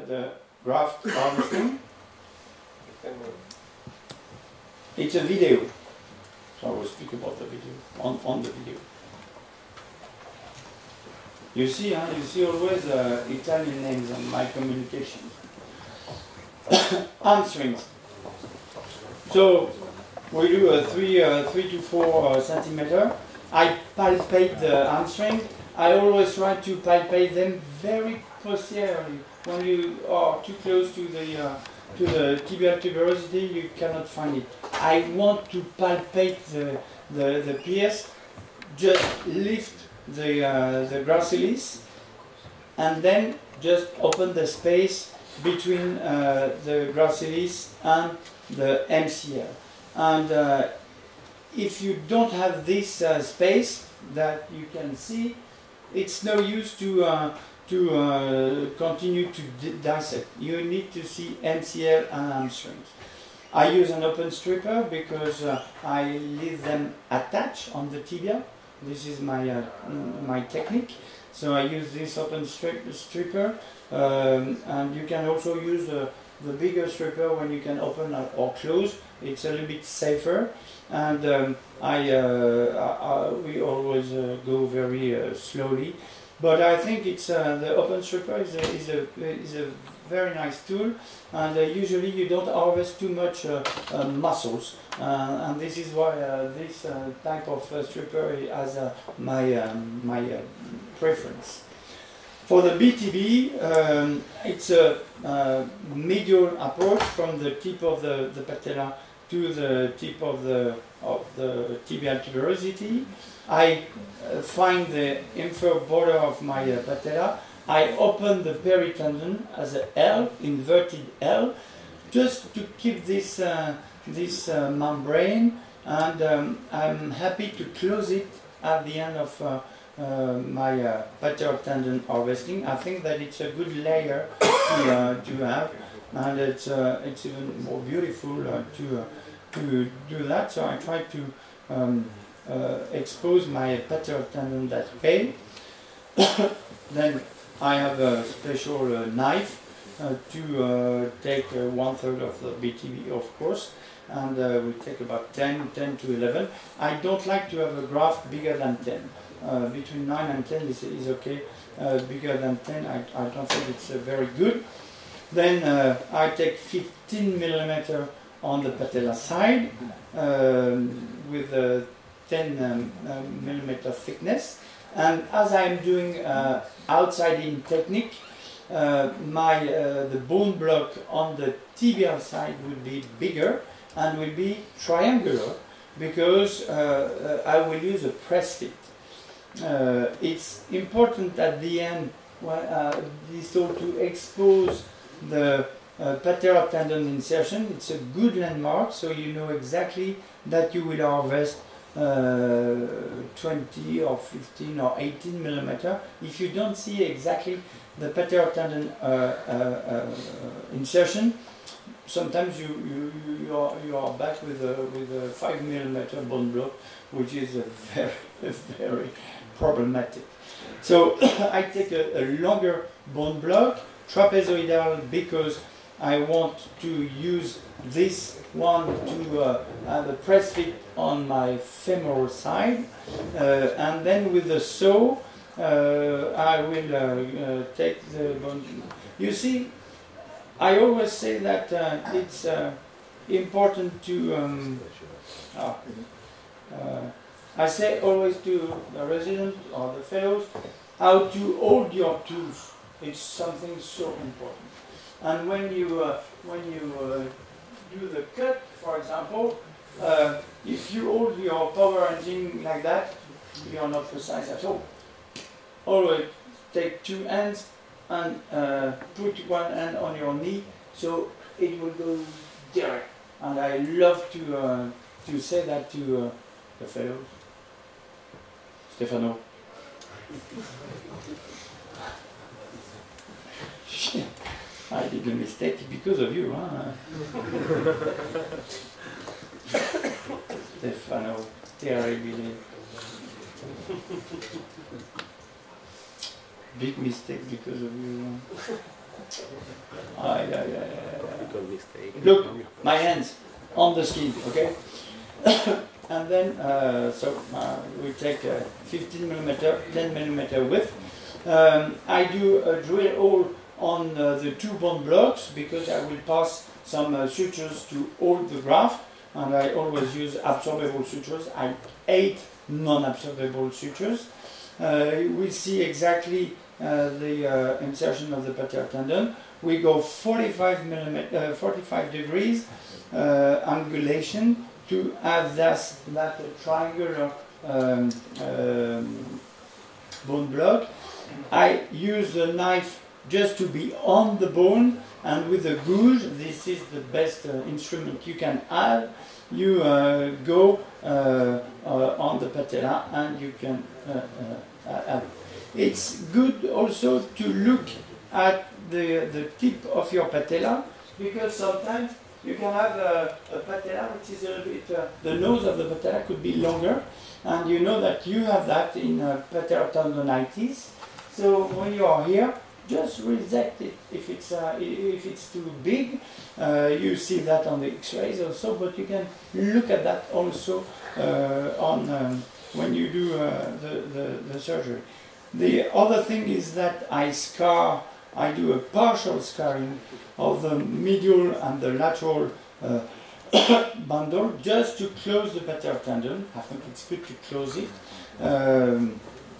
the graft harvesting. It's a video, so I will speak about the video, on the video. You see always Italian names on my communications. Hamstrings. So we do a 3 to 4 centimeter. I palpate the hamstring. I always try to palpate them very posteriorly. When you are too close to the tibial tuberosity, you cannot find it. I want to palpate the pierce. Just lift the gracilis and then just open the space between the gracilis and the MCL. And if you don't have this space that you can see, it's no use to continue to dissect. You need to see MCL and hamstrings. I use an open stripper because I leave them attached on the tibia. This is my technique. So I use this open stripper, and you can also use the bigger stripper when you can open or close. It's a little bit safer, and we always go very slowly. But I think it's the open stripper is a very nice tool, and usually you don't harvest too much muscles, and this is why this type of stripper has my preference. For the BTB, it's a medial approach from the tip of the patella to the tip of the tibial tuberosity. I find the inferior border of my patella. I open the peritendon as an L, inverted L, just to keep this membrane, and I'm happy to close it at the end of my patellar tendon harvesting. I think that it's a good layer to have, and it's even more beautiful to do that. So I try to expose my patellar tendon that way. Then I have a special knife to take 1/3 of the BTB, of course, and we take about 10 to 11. I don't like to have a graft bigger than 10. Between 9 and 10 is okay. Bigger than 10, I don't think it's very good. Then I take 15 millimeter on the patella side with a 10 millimeter thickness. And as I'm doing outside-in technique, the bone block on the tibial side will be bigger and will be triangular because I will use a press fit. It's important at the end to expose the patellar tendon insertion. It's a good landmark, so you know exactly that you will harvest 20 or 15 or 18 millimeter. If you don't see exactly the patellar tendon insertion, sometimes you are back with a 5 millimeter bone block, which is very problematic. So I take a longer bone block, trapezoidal, because I want to use this one to have a press fit on my femoral side, and then with the saw I will take the bone. You see, I always say that it's important to I say always to the resident or the fellows how to hold your tools. It's something so important. And when you do the cut, for example, if you hold your power engine like that, you are not precise at all. Always take two hands and put one hand on your knee, so it will go direct. And I love to say that to the fellows. Stefano. I did a mistake because of you, huh? Stefano, terribly. Big mistake because of you. Look, my hands on the skin, okay? And then, we take 15 millimeter, 10 millimeter width. I do a drill hole on the two bone blocks because I will pass some sutures to hold the graft, and I always use absorbable sutures. I hate non-absorbable sutures. We see exactly the insertion of the patellar tendon. We go 45 degrees angulation to have that triangular bone block. I use the knife just to be on the bone, and with a gouge, this is the best instrument you can have. You go on the patella and you can have. It's good also to look at the tip of your patella, because sometimes you can have a patella which is a little bit, the nose of the patella could be longer, and you know that you have that in patellar tendonitis. So when you are here, just resect it if it's too big. You see that on the X-rays also, but you can look at that also when you do the surgery. The other thing is that I do a partial scarring of the medial and the lateral bundle just to close the patellar tendon. I think it's good to close it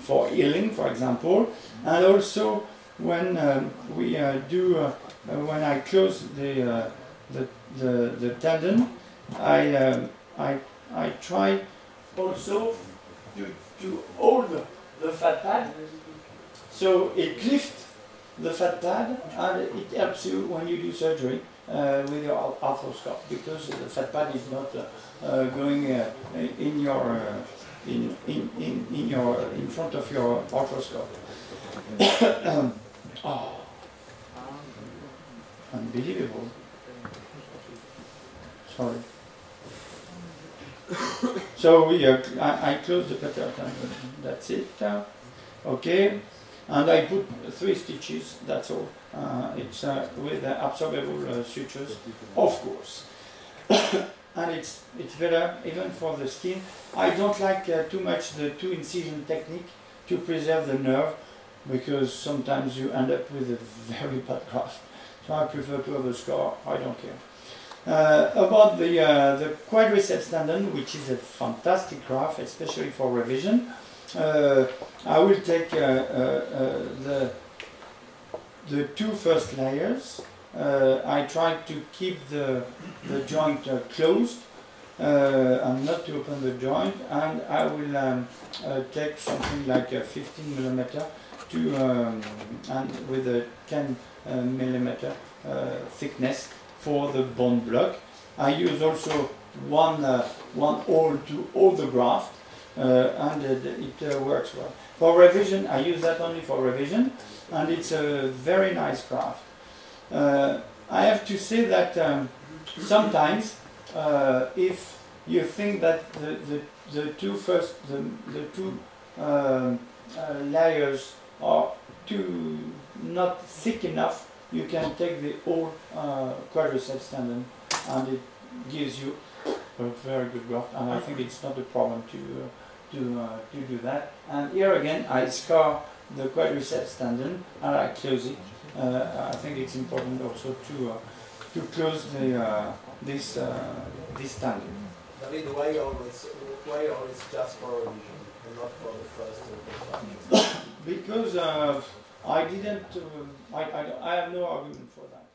for healing, for example, and also when when I close the tendon, I try also to hold the fat pad, so it lifts the fat pad, and it helps you when you do surgery with your arthroscope, because the fat pad is not going in front of your arthroscope. Oh, unbelievable. Sorry. So I close the patellar tendon. That's it. Okay, and I put 3 stitches. That's all. It's with absorbable sutures, of course. And it's better even for the skin. I don't like too much the 2 incision technique to preserve the nerve, because sometimes you end up with a very bad graft. So I prefer to have a scar. I don't care. About the quadriceps tendon, which is a fantastic graft, especially for revision, I will take the 2 first layers. I try to keep the joint closed and not to open the joint, and I will take something like a 15 millimeter and with a 10 millimeter thickness for the bone block. I use also one hole to hold the graft, and it works well. For revision, I use that only for revision, and it's a very nice graft. I have to say that sometimes, if you think that the two layers are not thick enough, you can take the whole quadriceps tendon, and it gives you a very good graft. And I think it's not a problem to do that. And here again, I scar the quadriceps tendon and I close it. I think it's important also to close this tendon. David, why always just for revision and not for the first contraction? Because I have no argument for that.